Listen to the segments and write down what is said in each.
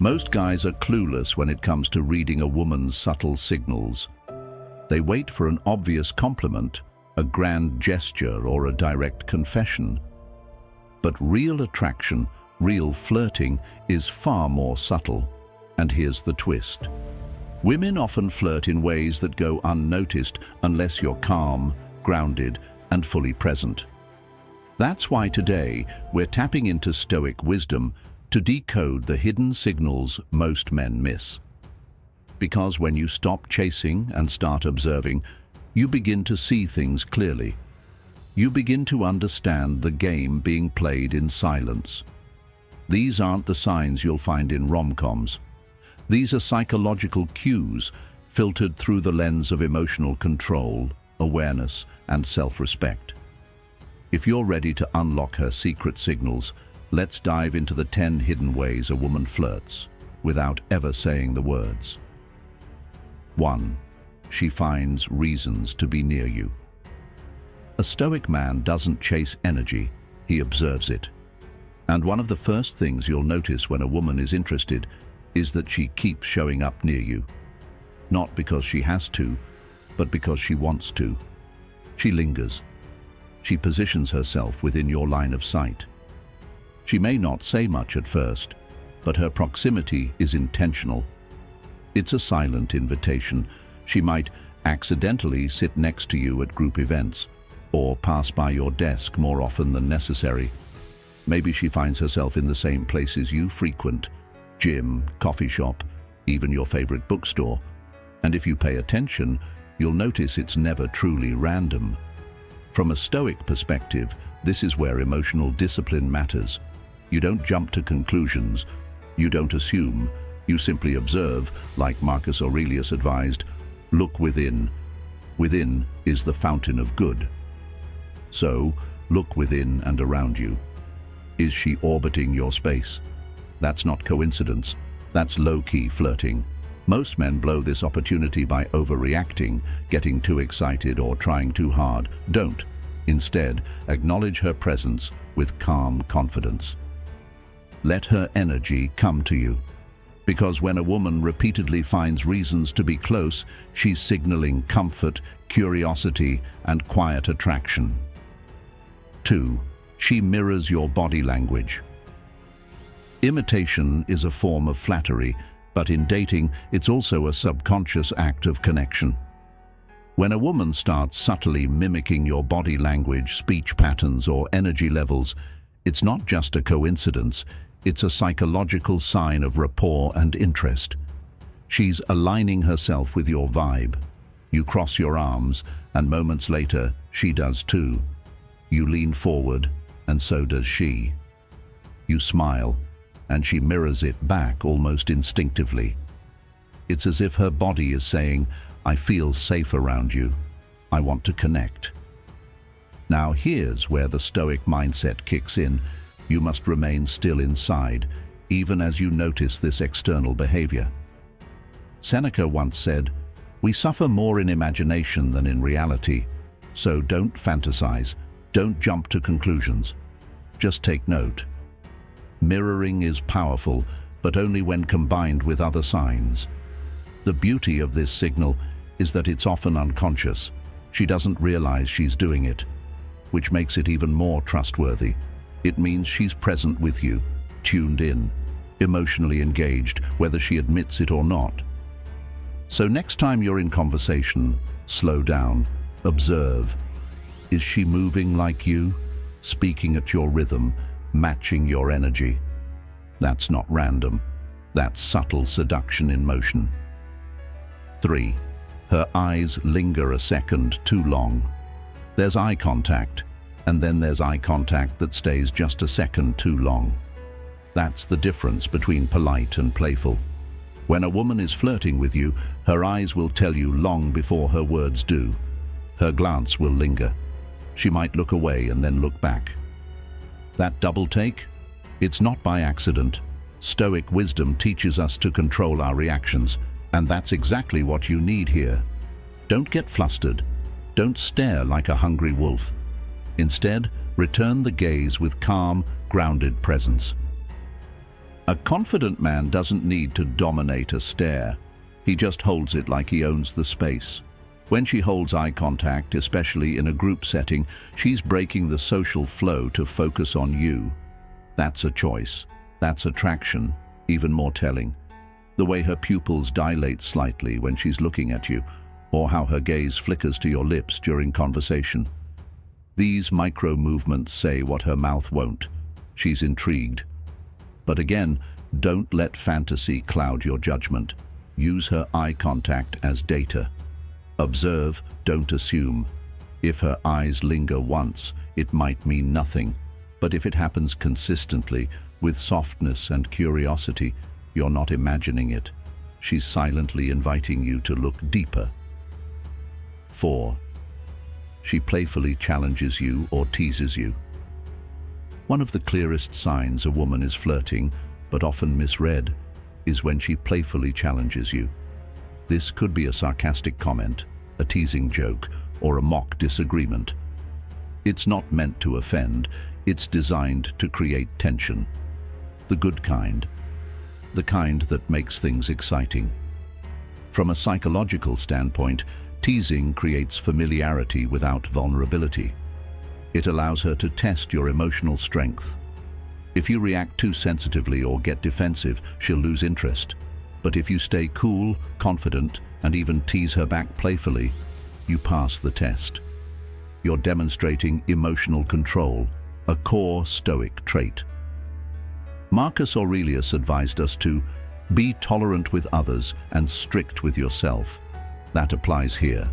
Most guys are clueless when it comes to reading a woman's subtle signals. They wait for an obvious compliment, a grand gesture, or a direct confession. But real attraction, real flirting, is far more subtle. And here's the twist. Women often flirt in ways that go unnoticed unless you're calm, grounded, and fully present. That's why today we're tapping into Stoic wisdom to decode the hidden signals most men miss. Because when you stop chasing and start observing, you begin to see things clearly. You begin to understand the game being played in silence. These aren't the signs you'll find in rom-coms. These are psychological cues filtered through the lens of emotional control, awareness, and self-respect. If you're ready to unlock her secret signals, let's dive into the 10 hidden ways a woman flirts without ever saying the words. 1. She finds reasons to be near you. A Stoic man doesn't chase energy, he observes it. And one of the first things you'll notice when a woman is interested is that she keeps showing up near you. Not because she has to, but because she wants to. She lingers. She positions herself within your line of sight. She may not say much at first, but her proximity is intentional. It's a silent invitation. She might accidentally sit next to you at group events, or pass by your desk more often than necessary. Maybe she finds herself in the same places you frequent, gym, coffee shop, even your favorite bookstore. And if you pay attention, you'll notice it's never truly random. From a Stoic perspective, this is where emotional discipline matters. You don't jump to conclusions. You don't assume. You simply observe, like Marcus Aurelius advised, look within. Within is the fountain of good. So, look within and around you. Is she orbiting your space? That's not coincidence. That's low-key flirting. Most men blow this opportunity by overreacting, getting too excited or trying too hard. Don't. Instead, acknowledge her presence with calm confidence. Let her energy come to you. Because when a woman repeatedly finds reasons to be close, she's signaling comfort, curiosity, and quiet attraction. 2. She mirrors your body language. Imitation is a form of flattery, but in dating, it's also a subconscious act of connection. When a woman starts subtly mimicking your body language, speech patterns, or energy levels, it's not just a coincidence, it's a psychological sign of rapport and interest. She's aligning herself with your vibe. You cross your arms, and moments later, she does too. You lean forward, and so does she. You smile, and she mirrors it back almost instinctively. It's as if her body is saying, I feel safe around you. I want to connect. Now here's where the Stoic mindset kicks in. You must remain still inside, even as you notice this external behavior. Seneca once said, "We suffer more in imagination than in reality, so don't fantasize, don't jump to conclusions. Just take note. Mirroring is powerful, but only when combined with other signs. The beauty of this signal is that it's often unconscious. She doesn't realize she's doing it, which makes it even more trustworthy. It means she's present with you, tuned in, emotionally engaged, whether she admits it or not. So next time you're in conversation, slow down, observe. Is she moving like you, speaking at your rhythm, matching your energy? That's not random. That's subtle seduction in motion. 3. Her eyes linger a second too long. There's eye contact, and then there's eye contact that stays just a second too long. That's the difference between polite and playful. When a woman is flirting with you, her eyes will tell you long before her words do. Her glance will linger. She might look away and then look back. That double take? It's not by accident. Stoic wisdom teaches us to control our reactions, and that's exactly what you need here. Don't get flustered. Don't stare like a hungry wolf. Instead, return the gaze with calm, grounded presence. A confident man doesn't need to dominate a stare. He just holds it like he owns the space. When she holds eye contact, especially in a group setting, she's breaking the social flow to focus on you. That's a choice. That's attraction. Even more telling, the way her pupils dilate slightly when she's looking at you, or how her gaze flickers to your lips during conversation. These micro movements say what her mouth won't. She's intrigued. But again, don't let fantasy cloud your judgment. Use her eye contact as data. Observe, don't assume. If her eyes linger once, it might mean nothing. But if it happens consistently, with softness and curiosity, you're not imagining it. She's silently inviting you to look deeper. 4. She playfully challenges you or teases you. One of the clearest signs a woman is flirting, but often misread, is when she playfully challenges you. This could be a sarcastic comment, a teasing joke, or a mock disagreement. It's not meant to offend, it's designed to create tension. The good kind. The kind that makes things exciting. From a psychological standpoint, teasing creates familiarity without vulnerability. It allows her to test your emotional strength. If you react too sensitively or get defensive, she'll lose interest. But if you stay cool, confident, and even tease her back playfully, you pass the test. You're demonstrating emotional control, a core Stoic trait. Marcus Aurelius advised us to be tolerant with others and strict with yourself. That applies here.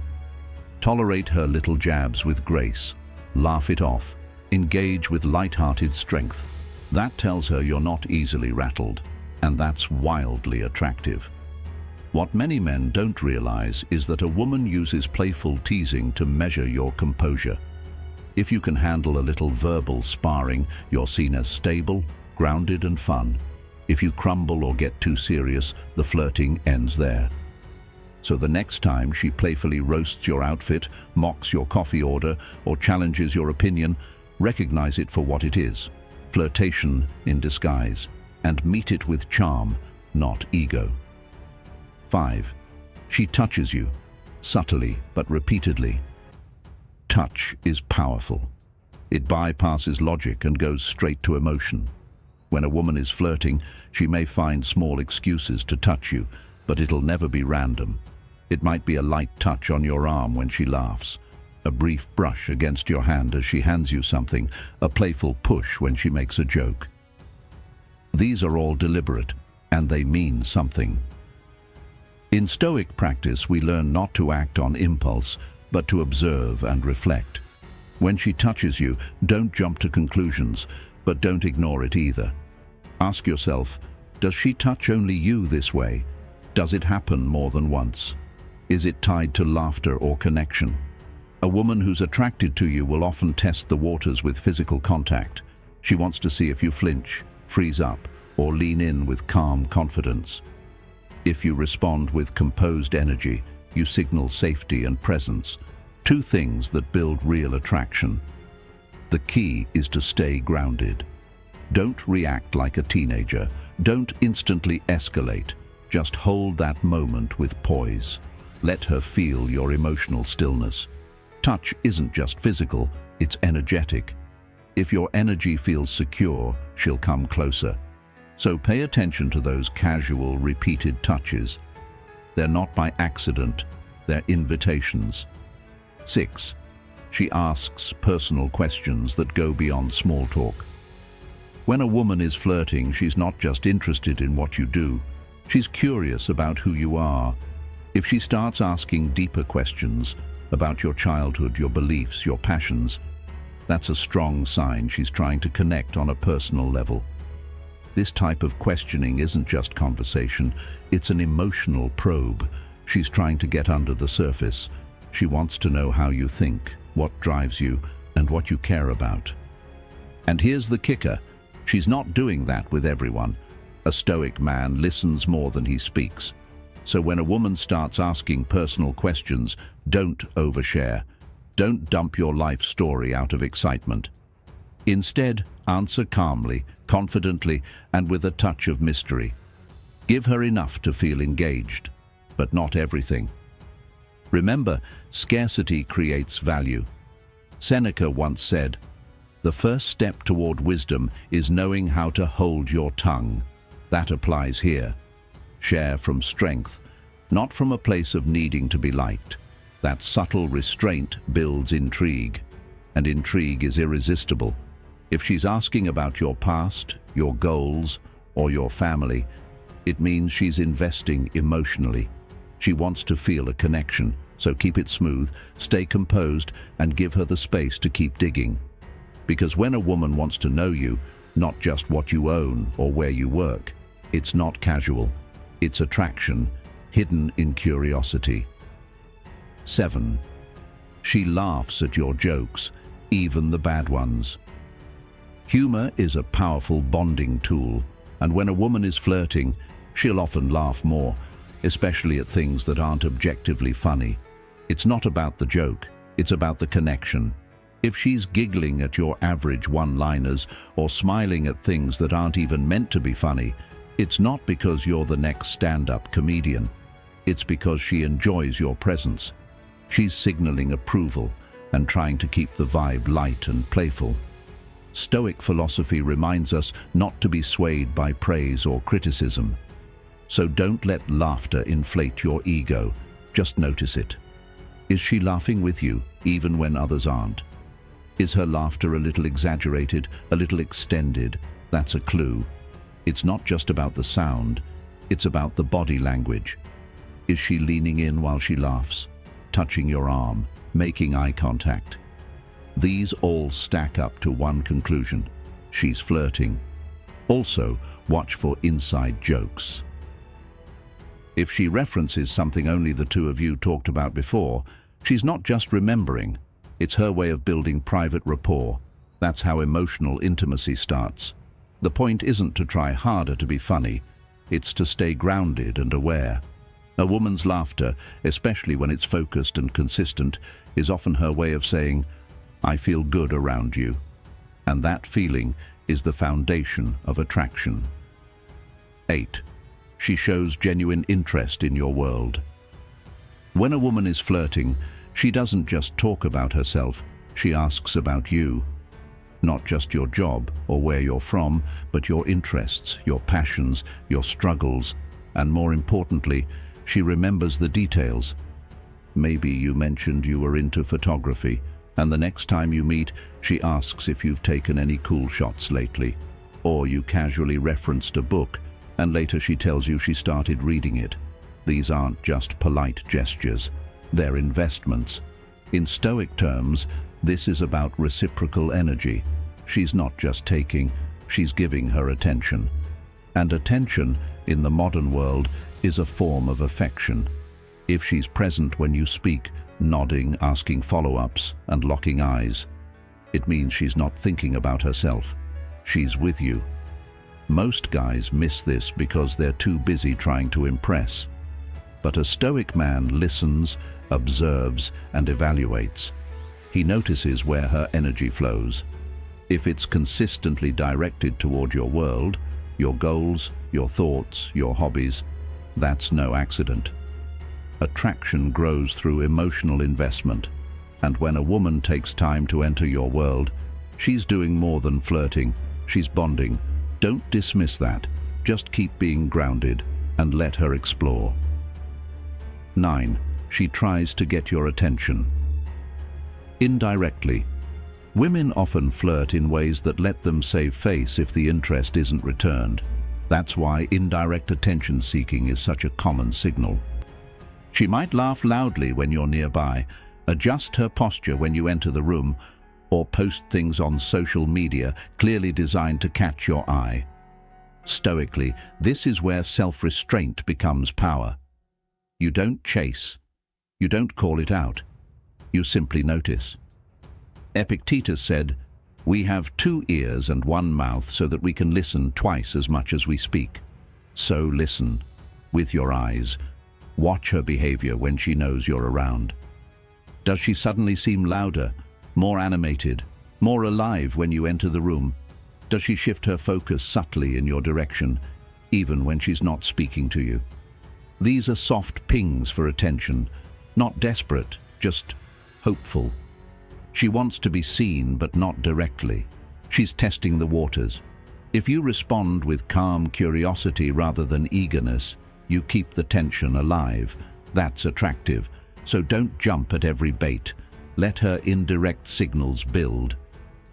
Tolerate her little jabs with grace. Laugh it off. Engage with light-hearted strength. That tells her you're not easily rattled, and that's wildly attractive. What many men don't realize is that a woman uses playful teasing to measure your composure. If you can handle a little verbal sparring, you're seen as stable, grounded and fun. If you crumble or get too serious, the flirting ends there. So the next time she playfully roasts your outfit, mocks your coffee order, or challenges your opinion, recognize it for what it is, flirtation in disguise, and meet it with charm, not ego. 5. She touches you, subtly but repeatedly. Touch is powerful. It bypasses logic and goes straight to emotion. When a woman is flirting, she may find small excuses to touch you, but it'll never be random. It might be a light touch on your arm when she laughs, a brief brush against your hand as she hands you something, a playful push when she makes a joke. These are all deliberate, and they mean something. In Stoic practice, we learn not to act on impulse, but to observe and reflect. When she touches you, don't jump to conclusions, but don't ignore it either. Ask yourself, does she touch only you this way? Does it happen more than once? Is it tied to laughter or connection? A woman who's attracted to you will often test the waters with physical contact. She wants to see if you flinch, freeze up, or lean in with calm confidence. If you respond with composed energy, you signal safety and presence, two things that build real attraction. The key is to stay grounded. Don't react like a teenager. Don't instantly escalate. Just hold that moment with poise. Let her feel your emotional stillness. Touch isn't just physical, it's energetic. If your energy feels secure, she'll come closer. So pay attention to those casual, repeated touches. They're not by accident, they're invitations. 6. She asks personal questions that go beyond small talk. When a woman is flirting, she's not just interested in what you do. She's curious about who you are. If she starts asking deeper questions about your childhood, your beliefs, your passions, that's a strong sign she's trying to connect on a personal level. This type of questioning isn't just conversation, it's an emotional probe. She's trying to get under the surface. She wants to know how you think, what drives you, and what you care about. And here's the kicker. She's not doing that with everyone. A Stoic man listens more than he speaks. So when a woman starts asking personal questions, don't overshare. Don't dump your life story out of excitement. Instead, answer calmly, confidently, and with a touch of mystery. Give her enough to feel engaged, but not everything. Remember, scarcity creates value. Seneca once said, "The first step toward wisdom is knowing how to hold your tongue." That applies here. Share from strength, not from a place of needing to be liked. That subtle restraint builds intrigue, and intrigue is irresistible. If she's asking about your past, your goals, or your family, it means she's investing emotionally. She wants to feel a connection, so keep it smooth, stay composed, and give her the space to keep digging. Because when a woman wants to know you, not just what you own or where you work, it's not casual. It's attraction, hidden in curiosity. 7. She laughs at your jokes, even the bad ones. Humor is a powerful bonding tool, and when a woman is flirting, she'll often laugh more, especially at things that aren't objectively funny. It's not about the joke, it's about the connection. If she's giggling at your average one-liners or smiling at things that aren't even meant to be funny, it's not because you're the next stand-up comedian. It's because she enjoys your presence. She's signaling approval and trying to keep the vibe light and playful. Stoic philosophy reminds us not to be swayed by praise or criticism. So don't let laughter inflate your ego, just notice it. Is she laughing with you, even when others aren't? Is her laughter a little exaggerated, a little extended? That's a clue. It's not just about the sound, it's about the body language. Is she leaning in while she laughs, touching your arm, making eye contact? These all stack up to one conclusion: she's flirting. Also, watch for inside jokes. If she references something only the two of you talked about before, she's not just remembering. It's her way of building private rapport. That's how emotional intimacy starts. The point isn't to try harder to be funny. It's to stay grounded and aware. A woman's laughter, especially when it's focused and consistent, is often her way of saying, "I feel good around you." And that feeling is the foundation of attraction. 8. She shows genuine interest in your world. When a woman is flirting, she doesn't just talk about herself, she asks about you. Not just your job or where you're from, but your interests, your passions, your struggles, and more importantly, she remembers the details. Maybe you mentioned you were into photography, and the next time you meet, she asks if you've taken any cool shots lately. Or you casually referenced a book, and later she tells you she started reading it. These aren't just polite gestures, they're investments. In Stoic terms, this is about reciprocal energy. She's not just taking, she's giving her attention. And attention, in the modern world, is a form of affection. If she's present when you speak, nodding, asking follow-ups, and locking eyes, it means she's not thinking about herself. She's with you. Most guys miss this because they're too busy trying to impress. But a Stoic man listens, observes, and evaluates. He notices where her energy flows. If it's consistently directed toward your world, your goals, your thoughts, your hobbies, that's no accident. Attraction grows through emotional investment, and when a woman takes time to enter your world, she's doing more than flirting, she's bonding. Don't dismiss that, just keep being grounded and let her explore. 9. She tries to get your attention. Indirectly, women often flirt in ways that let them save face if the interest isn't returned. That's why indirect attention-seeking is such a common signal. She might laugh loudly when you're nearby, adjust her posture when you enter the room, or post things on social media clearly designed to catch your eye. Stoically, this is where self-restraint becomes power. You don't chase. You don't call it out. You simply notice. Epictetus said, "We have 2 ears and 1 mouth so that we can listen twice as much as we speak." So listen, with your eyes. Watch her behavior when she knows you're around. Does she suddenly seem louder, more animated, More alive when you enter the room? Does she shift her focus subtly in your direction, even when she's not speaking to you? These are soft pings for attention, not desperate, just hopeful. She wants to be seen, but not directly. She's testing the waters. If you respond with calm curiosity rather than eagerness, you keep the tension alive. That's attractive. So don't jump at every bait. Let her indirect signals build.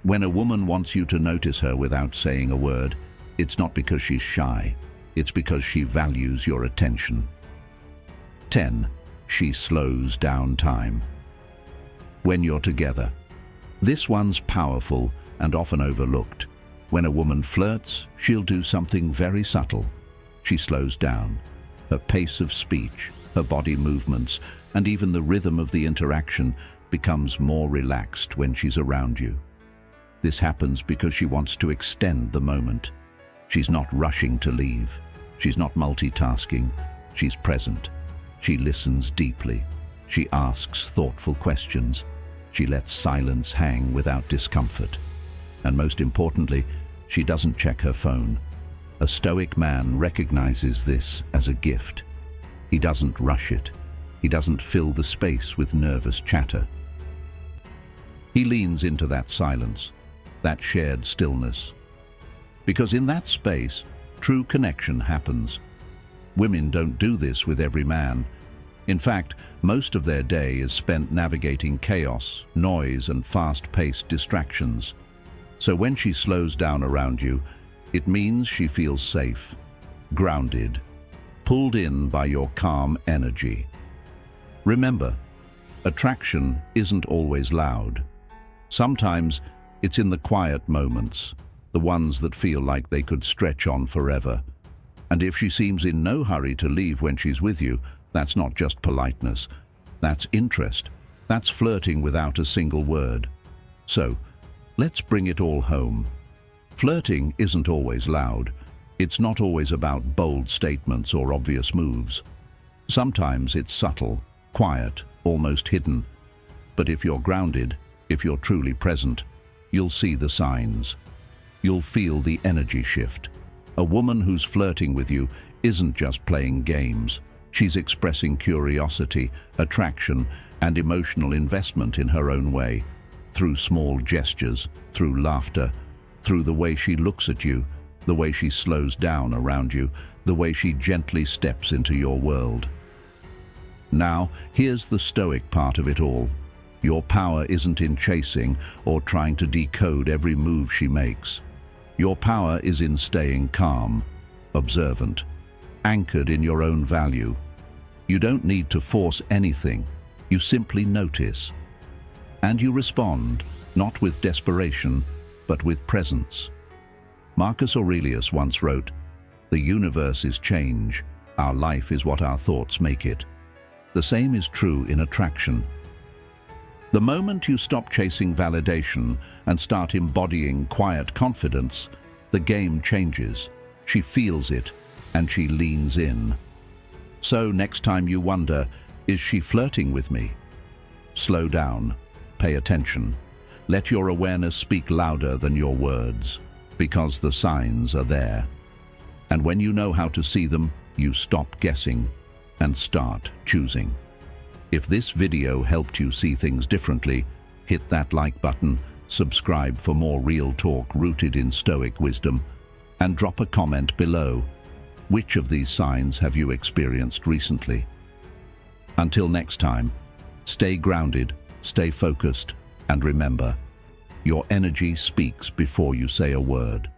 When a woman wants you to notice her without saying a word, it's not because she's shy. It's because she values your attention. 10. She slows down time. When you're together. This one's powerful and often overlooked. When a woman flirts, she'll do something very subtle. She slows down. Her pace of speech, her body movements, and even the rhythm of the interaction becomes more relaxed when she's around you. This happens because she wants to extend the moment. She's not rushing to leave. She's not multitasking. She's present. She listens deeply. She asks thoughtful questions. She lets silence hang without discomfort. And most importantly, she doesn't check her phone. A stoic man recognizes this as a gift. He doesn't rush it. He doesn't fill the space with nervous chatter. He leans into that silence, that shared stillness. Because in that space, true connection happens. Women don't do this with every man. In fact, most of their day is spent navigating chaos, noise, and fast-paced distractions. So when she slows down around you, it means she feels safe, grounded, pulled in by your calm energy. Remember, attraction isn't always loud. Sometimes it's in the quiet moments, the ones that feel like they could stretch on forever. And if she seems in no hurry to leave when she's with you, that's not just politeness. That's interest. That's flirting without a single word. So, let's bring it all home. Flirting isn't always loud. It's not always about bold statements or obvious moves. Sometimes it's subtle, quiet, almost hidden. But if you're grounded, if you're truly present, you'll see the signs. You'll feel the energy shift. A woman who's flirting with you isn't just playing games. She's expressing curiosity, attraction, and emotional investment in her own way, through small gestures, through laughter, through the way she looks at you, the way she slows down around you, the way she gently steps into your world. Now, here's the stoic part of it all. Your power isn't in chasing or trying to decode every move she makes. Your power is in staying calm, observant, anchored in your own value. You don't need to force anything. You simply notice. And you respond, not with desperation, but with presence. Marcus Aurelius once wrote, "The universe is change. Our life is what our thoughts make it." The same is true in attraction. The moment you stop chasing validation and start embodying quiet confidence, the game changes. She feels it, and she leans in. So next time you wonder, is she flirting with me? Slow down. Pay attention. Let your awareness speak louder than your words, because the signs are there. And when you know how to see them, you stop guessing and start choosing. If this video helped you see things differently, hit that like button, subscribe for more real talk rooted in Stoic wisdom, and drop a comment below. Which of these signs have you experienced recently? Until next time, stay grounded, stay focused, and remember, your energy speaks before you say a word.